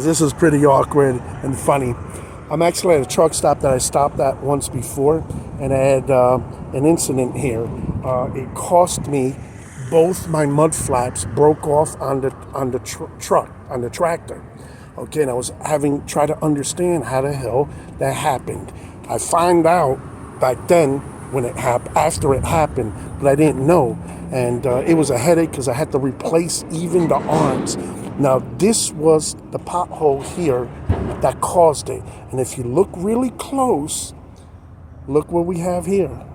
This is pretty awkward and funny. I'm actually at a truck stop that I stopped at once before, and I had an incident here. It cost me both my mud flaps broke off on the truck on the tractor. Okay, and I was try to understand how the hell that happened. I find out back then when it happened, after it happened, but I didn't know, and it was a headache because I had to replace even the arms. Now, this was the pothole here that caused it. And if you look really close, look what we have here.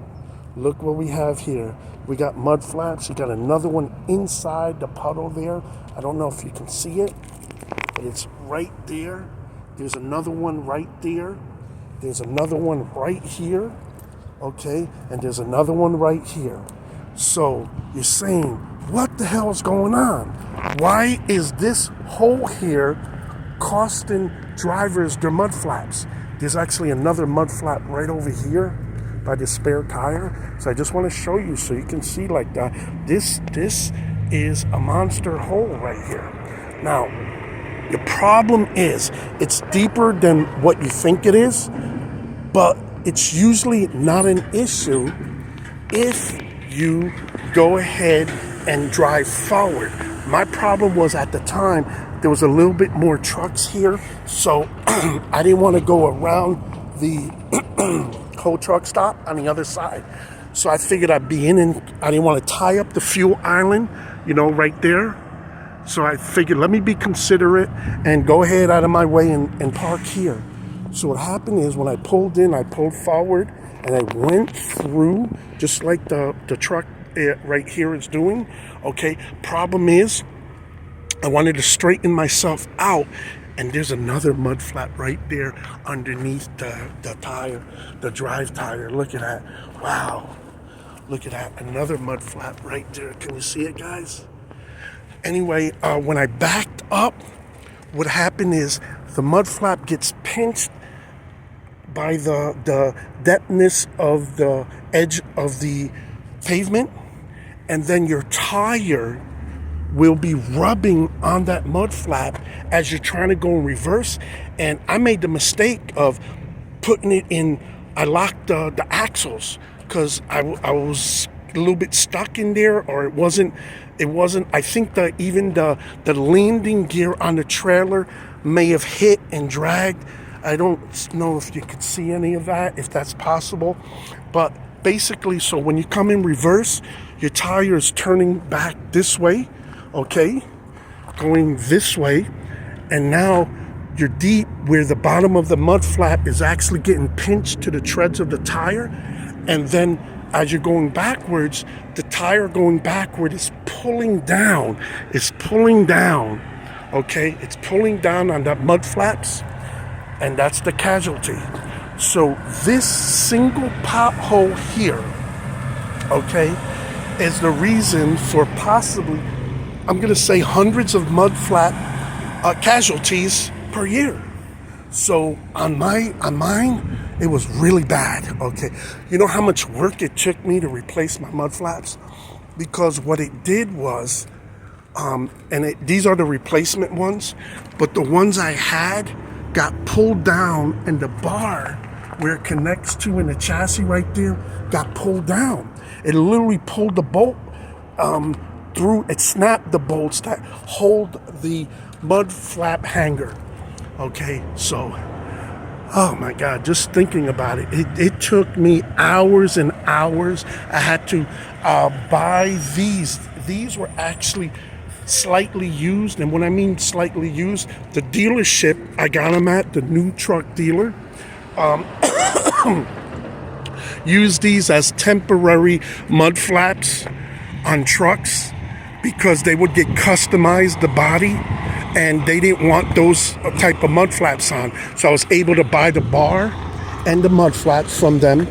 Look what we have here. We got mud flaps. We got another one inside the puddle there. I don't know if you can see it, but it's right there. There's another one right there. There's another one right here. Okay, and there's another one right here. So you're saying, what the hell is going on? Why is this hole here costing drivers their mud flaps? There's actually another mud flap right over here by the spare tire. So I just want to show you so you can see like that. This is a monster hole right here. Now, the problem is it's deeper than what you think it is, but it's usually not an issue if you go ahead and drive forward. My problem was at the time, there was a little bit more trucks here, so I didn't want to go around the whole truck stop on the other side. So I figured I'd be in, and I didn't want to tie up the fuel island, right there. So I figured, let me be considerate and go ahead out of my way and park here. So what happened is when I pulled in, I pulled forward and I went through just like the truck right here is doing. Okay, problem is I wanted to straighten myself out, and there's another mud flap right there underneath the tire, the drive tire. Look at that. Wow, look at that, another mud flap right there. Can you see it, guys? Anyway, when I backed up, what happened is the mud flap gets pinched by the depthness of the edge of the pavement, and then your tire will be rubbing on that mud flap as you're trying to go in reverse. And I made the mistake of putting it in, I locked the axles because I was a little bit stuck in there, or it wasn't, I think that even the landing gear on the trailer may have hit and dragged. I don't know if you could see any of that, if that's possible. But basically, so when you come in reverse, your tire is turning back this way, okay? Going this way. And now you're deep where the bottom of the mud flap is actually getting pinched to the treads of the tire. And then as you're going backwards, the tire going backward is pulling down. It's pulling down, okay? It's pulling down on that mud flaps. And that's the casualty. So this single pothole here, okay, is the reason for possibly, I'm gonna say, hundreds of mud flap casualties per year. So on mine, it was really bad, okay? You know how much work it took me to replace my mud flaps? Because what it did was, these are the replacement ones, but the ones I had got pulled down, and the bar where it connects to in the chassis right there got pulled down. It literally pulled the bolt through, it snapped the bolts that hold the mud flap hanger. Okay, so, oh my God, just thinking about it, it took me hours and hours. I had to buy these. These were actually slightly used, and when I mean slightly used, the dealership I got them at, the new truck dealer, used these as temporary mud flaps on trucks because they would get customized, the body, and they didn't want those type of mud flaps on. So I was able to buy the bar and the mud flaps from them.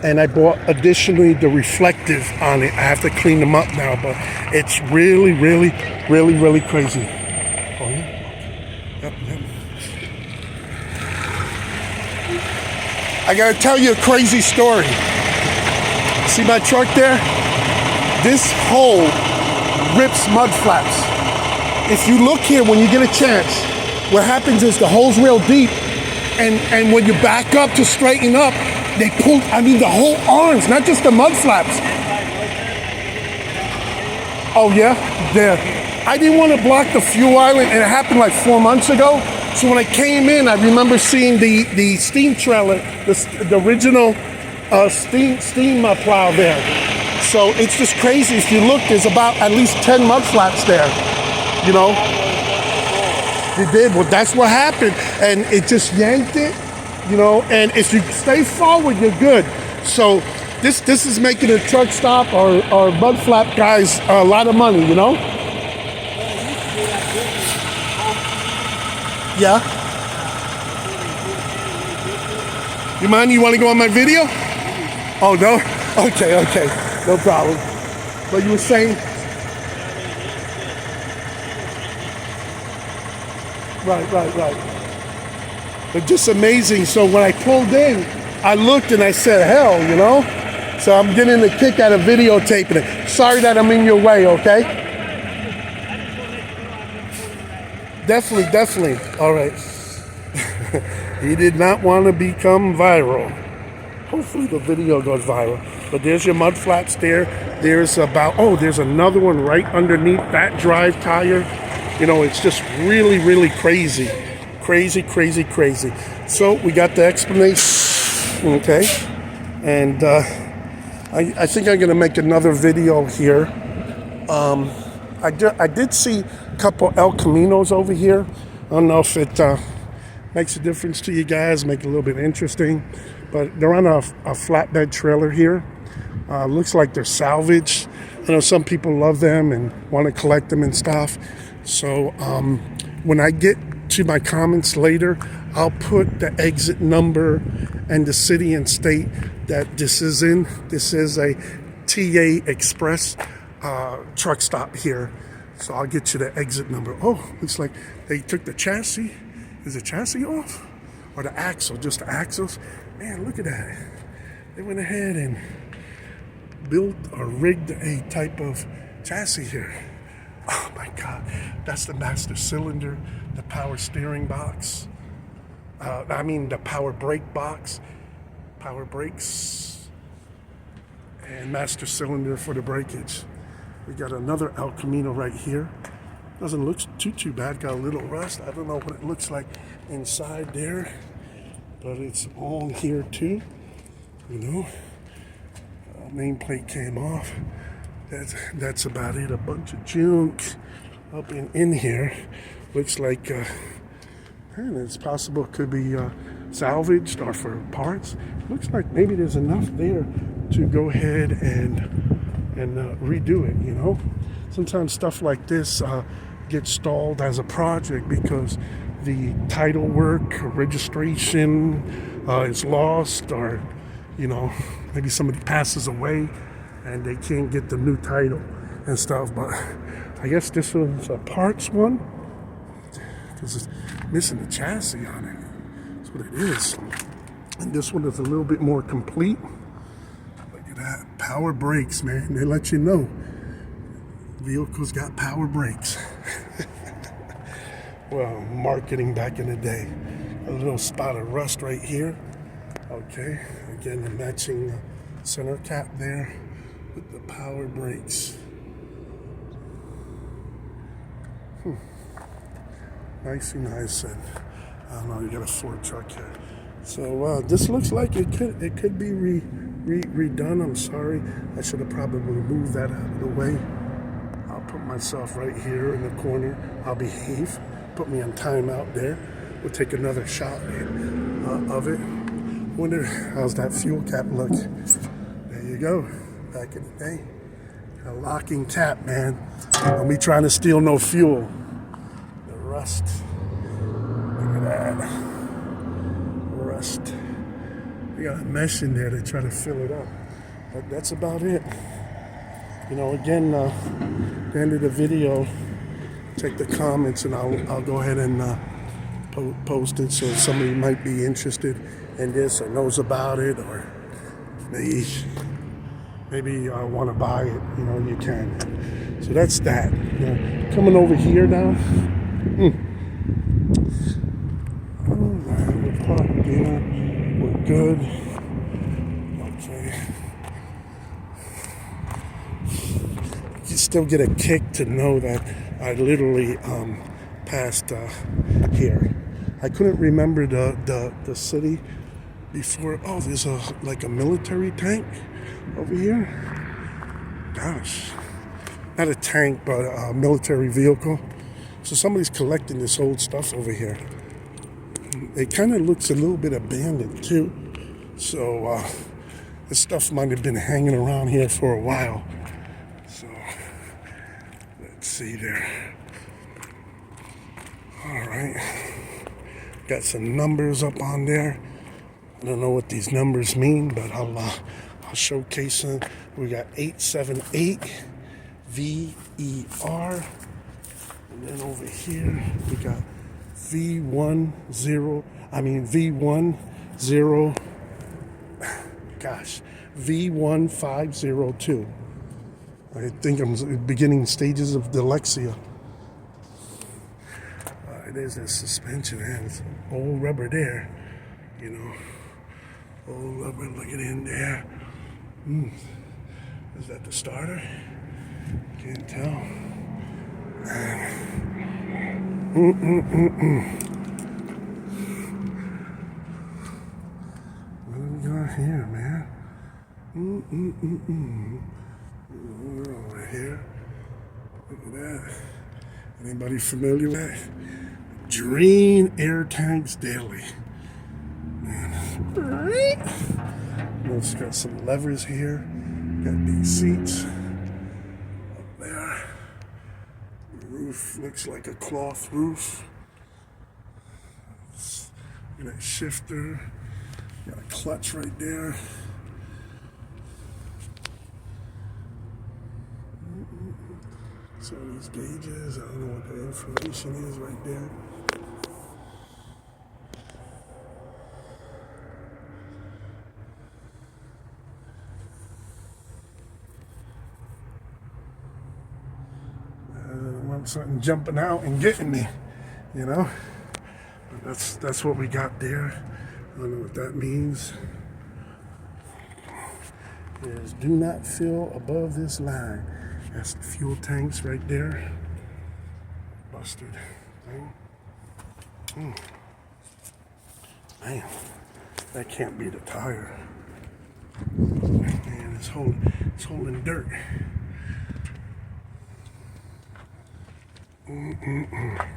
And I bought additionally the reflective on it. I have to clean them up now, but it's really, really, really, really crazy. Oh yeah? Yep. I gotta tell you a crazy story. See my truck there? This hole rips mud flaps. If you look here when you get a chance, what happens is the hole's real deep, and when you back up to straighten up, they pull, I mean, the whole arms, not just the mud flaps. Oh yeah, there. I didn't want to block the fuel island, and it happened like 4 months ago. So when I came in, I remember seeing the steam trailer, the original steam plow there. So it's just crazy. If you look, there's about at least 10 mud flaps there, you know. It did, well, that's what happened. And it just yanked it, you know, and if you stay forward, you're good. So this is making a truck stop or mud flap guys a lot of money, you know? Yeah? You mind? You want to go on my video? Oh, no? Okay, no problem. But you were saying? Right. But just amazing. So when I pulled in, I looked and I said, hell, you know? So I'm getting a kick out of videotaping it. Sorry that I'm in your way, okay? Definitely. All right. He did not want to become viral. Hopefully the video goes viral. But there's your mud flaps there. There's there's another one right underneath that drive tire. You know, it's just really crazy. Crazy. So we got the explanation, okay? And I think I'm gonna make another video here. I did see a couple El Caminos over here. I don't know if it makes a difference to you guys, make it a little bit interesting. But they're on a flatbed trailer here. Looks like they're salvaged. I know some people love them and want to collect them and stuff. So when I get to my comments later, I'll put the exit number and the city and state that this is in. This is a TA Express truck stop here. So I'll get you the exit number. Oh, looks like they took the chassis. Is the chassis off? Or the axle, just the axles? Man, look at that. They went ahead and built or rigged a type of chassis here. Oh my God, that's the master cylinder, the power steering box. The power brake box, power brakes, and master cylinder for the breakage. We got another El Camino right here. Doesn't look too bad, got a little rust. I don't know what it looks like inside there, but it's on here too, you know. Nameplate came off. That's about it. A bunch of junk up in here. Looks like it's possible it could be salvaged or for parts. Looks like maybe there's enough there to go ahead and redo it, you know. Sometimes stuff like this gets stalled as a project because the title work, registration is lost, or you know, maybe somebody passes away and they can't get the new title and stuff. But I guess this was a parts one because it's missing the chassis on it. That's what it is. And this one is a little bit more complete. Look at that. Power brakes, man. They let you know. Vehicles got power brakes. Well, marketing back in the day. A little spot of rust right here. Okay, again, the matching center cap there with the power brakes. Nice. And I don't know, you got a Ford truck here. So this looks like it could be redone. I'm sorry, I should have probably moved that out of the way. I'll put myself right here in the corner. I'll behave. Put me on timeout there. We'll take another shot of it. Wonder how's that fuel cap look. There you go. Back in the day. A locking tap, man. Don't be trying to steal no fuel. The rust. Look at that. Rust. We got a mesh in there to try to fill it up. But that's about it. You know, again, the end of the video, check the comments and I'll go ahead and post it so somebody might be interested in this or knows about it, or maybe want to buy it. You know, you can. So that's that. You know, coming over here now. good. Okay. You still get a kick to know that I literally passed here. I couldn't remember the city before. Oh, there's like a military tank over here. Gosh, not a tank, but a military vehicle. So somebody's collecting this old stuff over here. It kind of looks a little bit abandoned too. So this stuff might have been hanging around here for a while. So let's see there. All right, got some numbers up on there. I don't know what these numbers mean, but I'll showcase them. We got 878 VER, and then over here we got V10. Gosh, V1502. I think I'm in the beginning stages of dyslexia. There's that suspension and some old rubber there, you know. Old rubber, look at it in there. Is that the starter? Can't tell. What do we got here, man? We're over here. Look at that. Anybody familiar with that? Drain air tanks daily. It's got some levers here. Got these seats up there. The roof looks like a cloth roof. Got a shifter. Got a clutch right there. So these gauges, I don't know what the information is right there. Something jumping out and getting me, you know. But that's what we got there. I don't know what that means. There's do not fill above this line. That's the fuel tanks right there. Busted. Man, that can't be the tire. Man, it's holding dirt.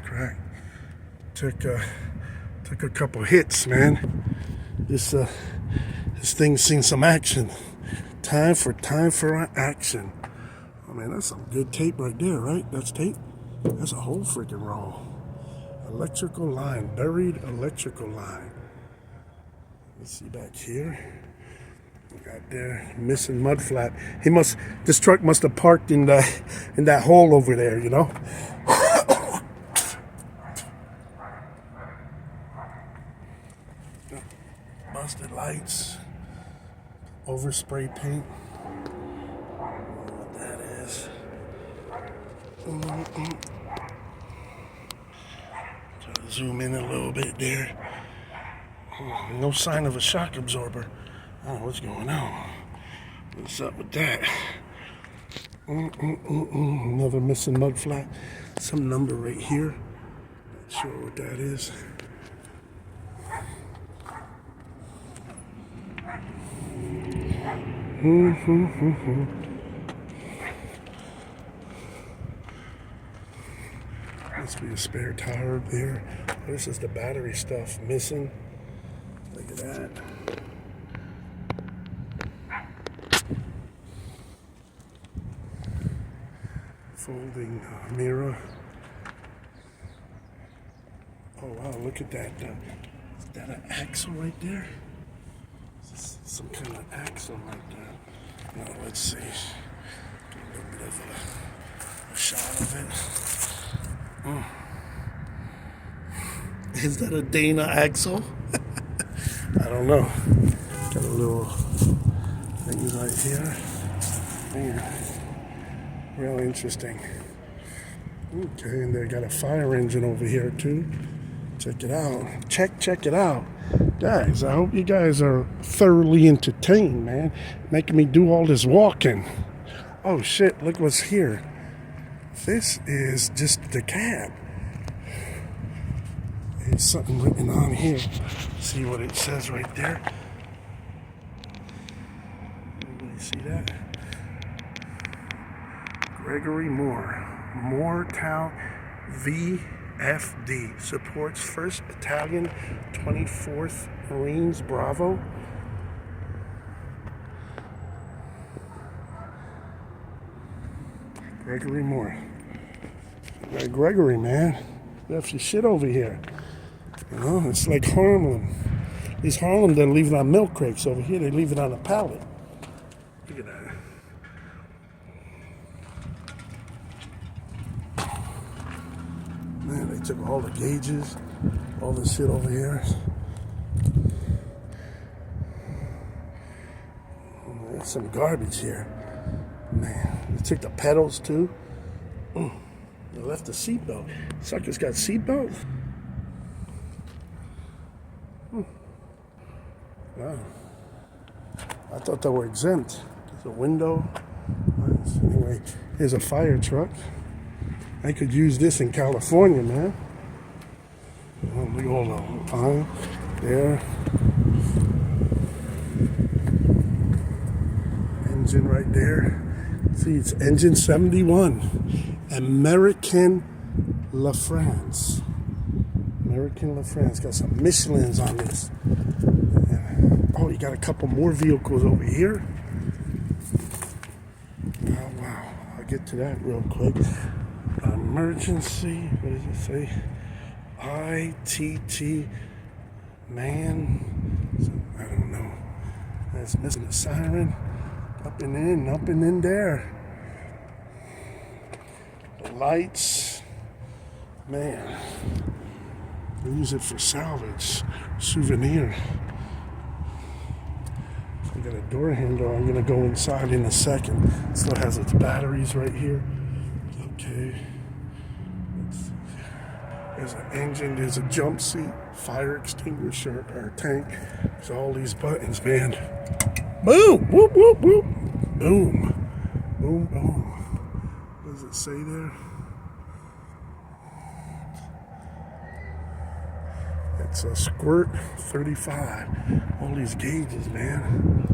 Crack. Took a couple hits, man. This thing's seen some action. Time for action. Oh man, that's some good tape right there, right? That's tape. That's a whole freaking roll. Electrical line, buried electrical line. Let's see back here. We got there, missing mud flat. This truck must have parked in that hole over there, you know. Busted lights, overspray paint. I don't know what that is. Try to zoom in a little bit there. No sign of a shock absorber. I don't know what's going on. What's up with that? Another missing mud flat. Some number right here. Not sure what that is. Must be a spare tire up there. This is the battery stuff missing. Look at that. Folding mirror. Oh wow, look at that. Is that an axle right there? Some kind of axle right there. Now let's see. Get a little bit of a shot of it. Is that a Dana axle? I don't know. Got a little things right here. Man, real interesting. Okay, and they got a fire engine over here too. Check it out. Check it out. Guys, I hope you guys are thoroughly entertained, man. Making me do all this walking. Oh shit, look what's here. This is just the cab. There's something written on here. See what it says right there? Anybody see that? Gregory Moore. Moortown VFD. Supports 1st Battalion, 24th Marines, Bravo. Gregory Moore. Gregory, man. Left your shit over here. You know, it's like Harlem. These Harlem, they leave it on milk crates. Over here, they leave it on a pallet. Look at that. Man, they took all the gauges, all this shit over here. There's some garbage here. Man, they took the pedals too. They left the seatbelt. Suckers got seatbelts? Wow. I thought they were exempt. There's a window. Nice. Anyway, here's a fire truck. I could use this in California, man. Oh, look at all the pine there. Engine right there. See, it's engine 71. American LaFrance. American LaFrance. Got some Michelins on this. Oh, you got a couple more vehicles over here. Oh, wow. I'll get to that real quick. Emergency. What does it say? ITT. Man. I don't know. That's missing a siren. Up and in there. The lights. Man. They use it for salvage. Souvenir. We got a door handle. I'm gonna go inside in a second. It still has its batteries right here. Okay. There's an engine, there's a jump seat, fire extinguisher, or tank. There's all these buttons, man. Boom! Whoop, whoop, whoop. Boom. Boom, boom. What does it say there? It's a Squirt 35. All these gauges, man.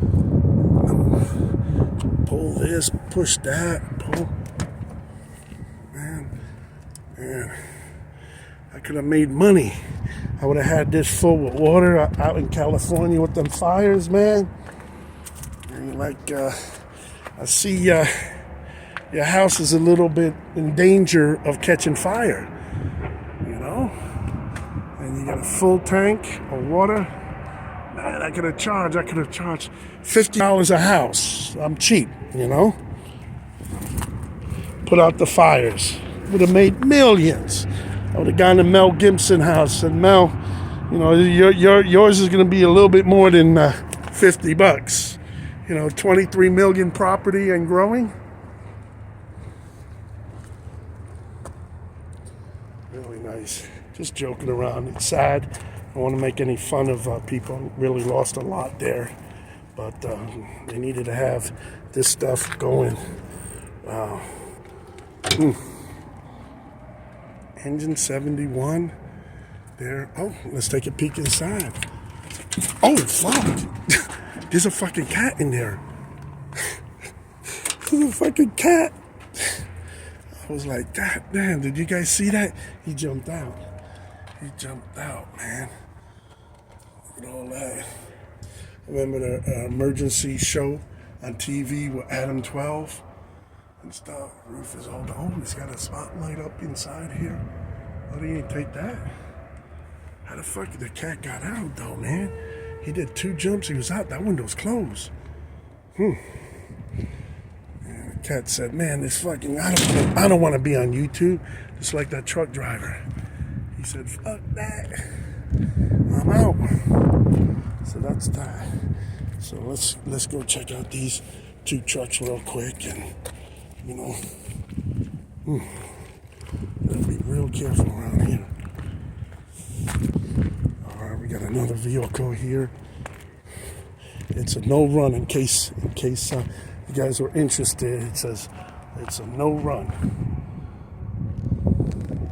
Pull this, push that, pull. Man. I could have made money. I would have had this full with water out in California with them fires, man. And like, I see your house is a little bit in danger of catching fire, you know? And you got a full tank of water. Man, I could have charged $50 a house. I'm cheap, you know? Put out the fires. Would have made millions. I would have gone to Mel Gibson house and Mel, you know, yours is going to be a little bit more than $50. You know, 23 million property and growing. Really nice. Just joking around. It's sad. I don't want to make any fun of people. Really lost a lot there, but they needed to have this stuff going. Wow. Engine 71 there. Oh, let's take a peek inside. Oh, fuck. There's a fucking cat in there. There's a fucking cat. I was like, God damn, did you guys see that? He jumped out. He jumped out, man. Look at all that. I remember the emergency show on TV with Adam 12 and stuff. Roof is all down. He's got a spotlight up inside here. Oh, he didn't take that. How the fuck did the cat got out though, man? He did 2 jumps. He was out. That window's closed. And the cat said, "Man, this fucking I don't want to be on YouTube." Just like that truck driver. He said, "Fuck that. I'm out." So that's that. So let's go check out these 2 trucks real quick, and you know, gotta be real careful around here. got another vehicle here. It's a no run in case you guys were interested. It says it's a no run.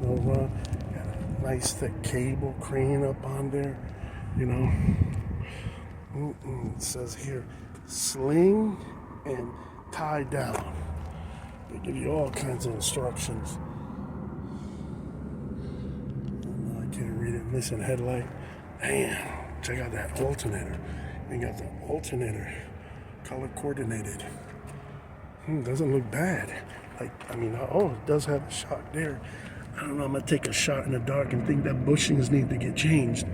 No run. Got a nice thick cable crane up on there. You know. It says here, sling and tie down. They give you all kinds of instructions. I can't read it. Missing headlight. Damn. Check out that alternator. They got the alternator color coordinated. Doesn't look bad. Like, I mean, oh, it does have a shot there. I don't know. I'm gonna take a shot in the dark and think that bushings need to get changed.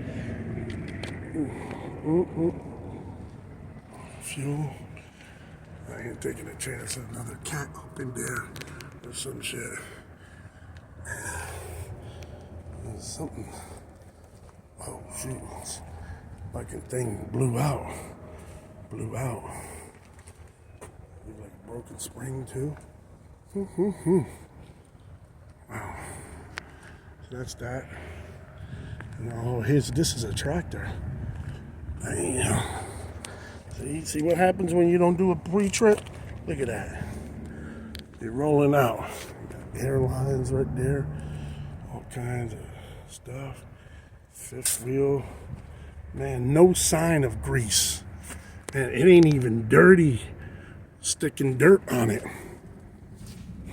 Fuel. I ain't taking a chance. There's another cat up in there or some shit. There's something. Oh shoot. Fucking thing blew out. Blew out. Look like a broken spring too. Wow. So that's that. Oh, this is a tractor. Damn. See what happens when you don't do a pre-trip? Look at that. They're rolling out. Got airlines right there. All kinds of stuff. Fifth wheel. Man, no sign of grease. Man, it ain't even dirty. Sticking dirt on it.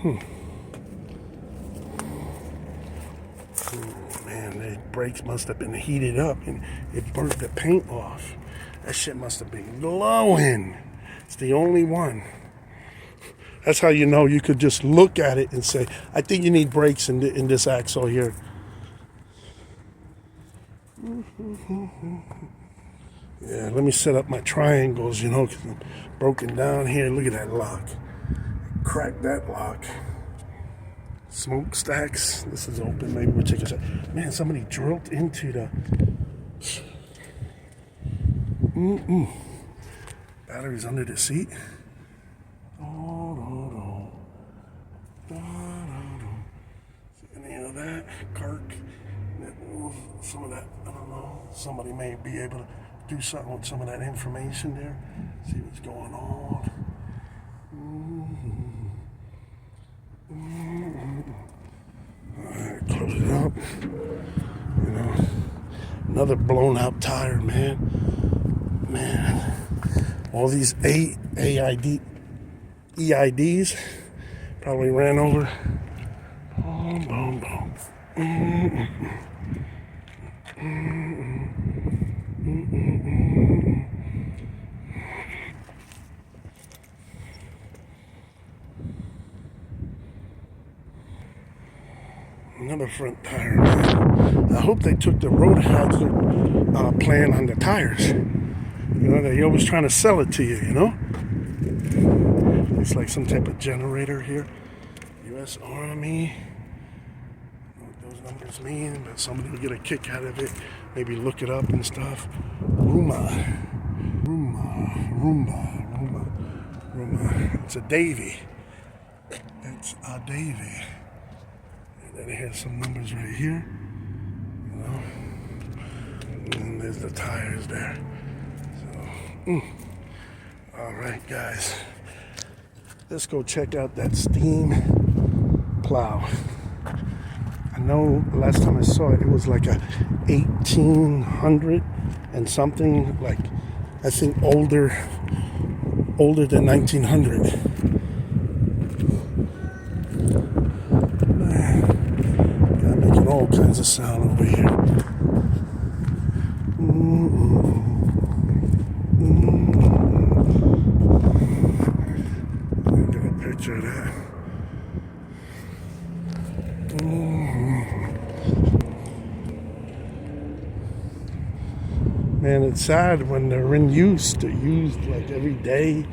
Oh, man, the brakes must have been heated up and it burnt the paint off. That shit must have been glowing. It's the only one. That's how you know. You could just look at it and say, I think you need brakes in this axle here. Yeah, let me set up my triangles, you know, because I'm broken down here. Look at that lock. Crack that lock. Smokestacks. This is open. Maybe we'll check this out. Man, somebody drilled into the... Batteries under the seat. See any of that? Kirk. Some of that, I don't know. Somebody may be able to do something with some of that information there. See what's going on. Alright, close it up. You know, another blown out tire, man. Man, all these EIDs probably ran over. Boom, boom, boom. Another front tire. I hope they took the road hazard plan on the tires. You know, they're always trying to sell it to you, you know? It's like some type of generator here. U.S. Army. I don't know what those numbers mean, but somebody will get a kick out of it. Maybe look it up and stuff. Roomba. It's a Davy. It's a Davy. And then here's some numbers right here. You know? And there's the tires there. All right, guys, let's go check out that steam plow. I know the last time I saw it, it was like a 1800 and something, like I think older than 1900. Got making all kinds of sound over here. Picture that. Man, it's sad when they're in use. They're used like every day,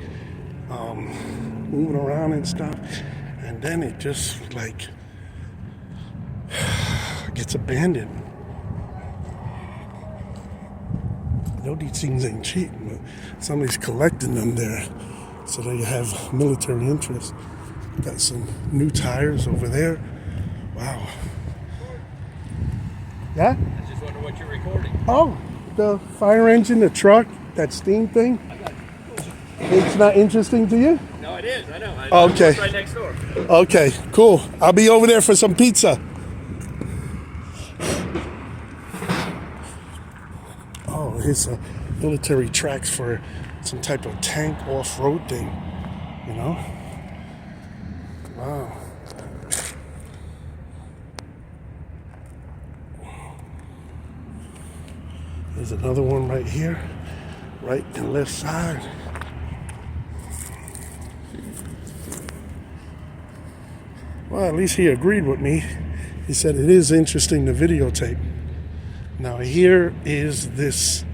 moving around and stuff, and then it just like gets abandoned. I know these things ain't cheap, but somebody's collecting them there. So they have military interest. Got some new tires over there. Wow. Yeah? I just wonder what you're recording. Oh, the fire engine, the truck, that steam thing? It's not interesting to you? No, it is. I know. Okay. It's right next door. Okay, cool. I'll be over there for some pizza. Oh, here's a military tracks for some type of tank off-road thing, you know? Wow. There's another one right here, right and left side. Well, at least he agreed with me. He said it is interesting to videotape. Now here is this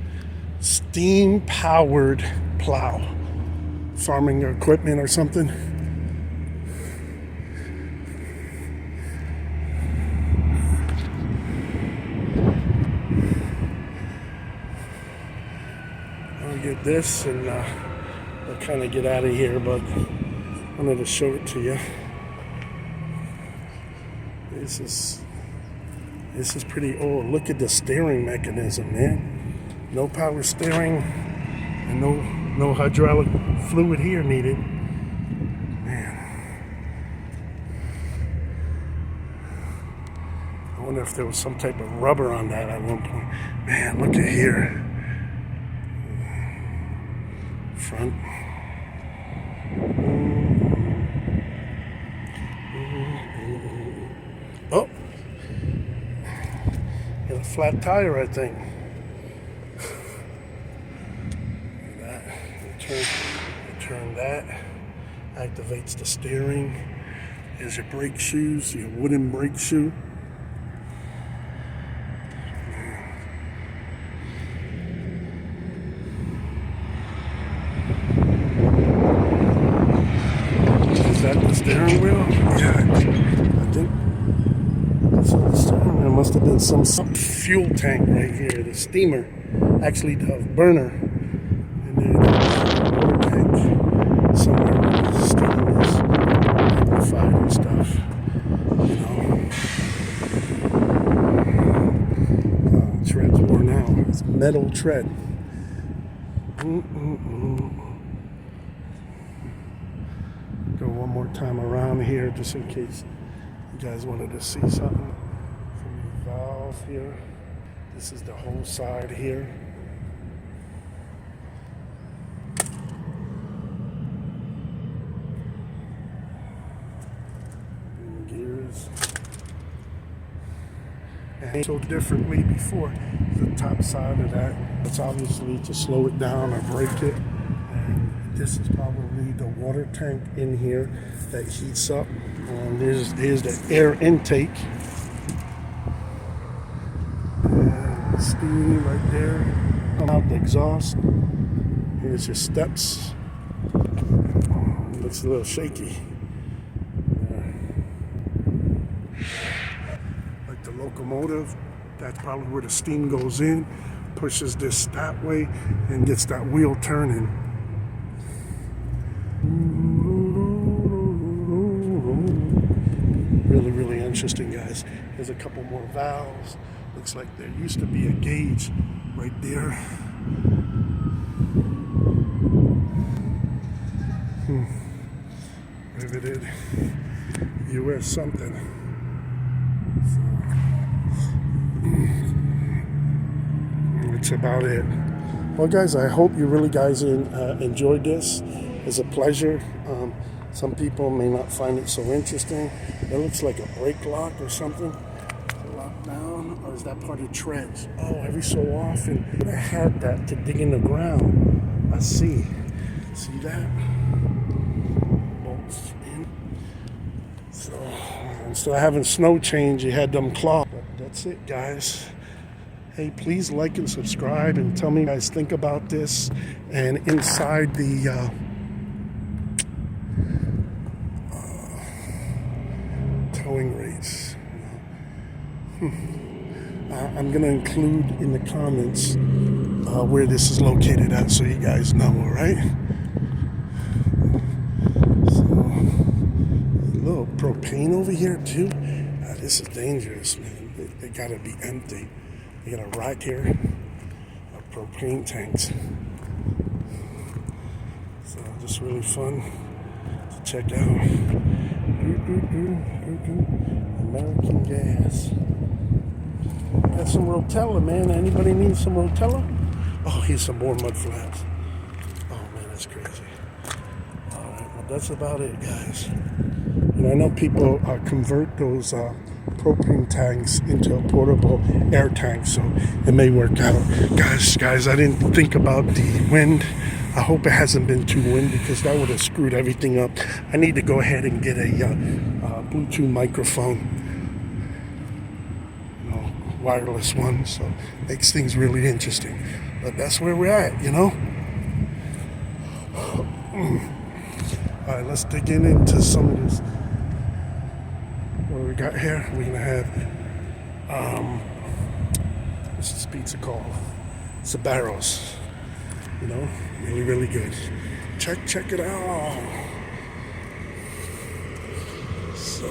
steam-powered plow, farming equipment or something. I'll get this and I'll kind of get out of here, but I wanted to show it to you. This is pretty old. Look at the steering mechanism, man. No power steering and no hydraulic fluid here needed. Man. I wonder if there was some type of rubber on that at one point. Man, look at here. Front. Oh, got a flat tire, I think. That, turn that, activates the steering. There's your brake shoes, your wooden brake shoe. Is that the steering wheel? Yeah, I think. There must have been some fuel tank right here. The steamer, actually the burner, and then the water tank somewhere where the steam is liquefied and stuff. You know, tread's worn out. It's metal tread. Go one more time around here just in case you guys wanted to see something. Valve here. This is the whole side here. And gears. And so differently before the top side of that. It's obviously to slow it down or break it. And this is probably the water tank in here that heats up. And here's the air intake. Steam right there. Come out the exhaust. Here's your steps. Looks a little shaky. Like the locomotive, that's probably where the steam goes in, pushes this that way, and gets that wheel turning. Really, really interesting, guys. There's a couple more valves. Looks like there used to be a gauge right there. Riveted US something. So, that's about it. Well, guys, I hope you really guys enjoyed this. It's a pleasure. Some people may not find it so interesting. It looks like a brake lock or something. Down, or is that part of treads? Oh, every so often I had that to dig in the ground. I see that? Bolts in. So instead of having snow change, you had them claw. But that's it, guys. Hey, please like and subscribe and tell me what you guys think about this. And inside the towing rates. I'm going to include in the comments where this is located at so you guys know, all right? So, a little propane over here too. This is dangerous, man. They got to be empty. They got a rack here. propane tanks. So just really fun to check out. American Gas. Got some Rotella, man. Anybody need some Rotella? Oh, here's some more mud flaps. Oh man, that's crazy. All right, well that's about it, guys. And I know people convert those propane tanks into a portable air tank, so it may work out. Guys, I didn't think about the wind. I hope it hasn't been too windy because that would have screwed everything up. I need to go ahead and get a Bluetooth microphone, wireless one, so makes things really interesting. But that's where we're at, All right, let's dig into some of this. What we got here? We're gonna have what's this pizza called? Sabaros. Really, really good. Check it out. So.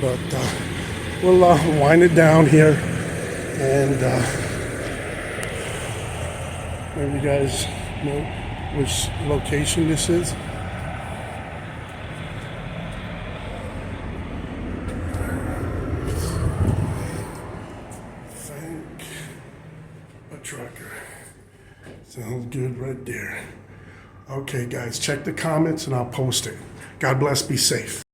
But we'll wind it down here, and maybe you guys know which location this is. Thank a trucker. Sounds good right there. Okay, guys, check the comments and I'll post it. God bless, be safe.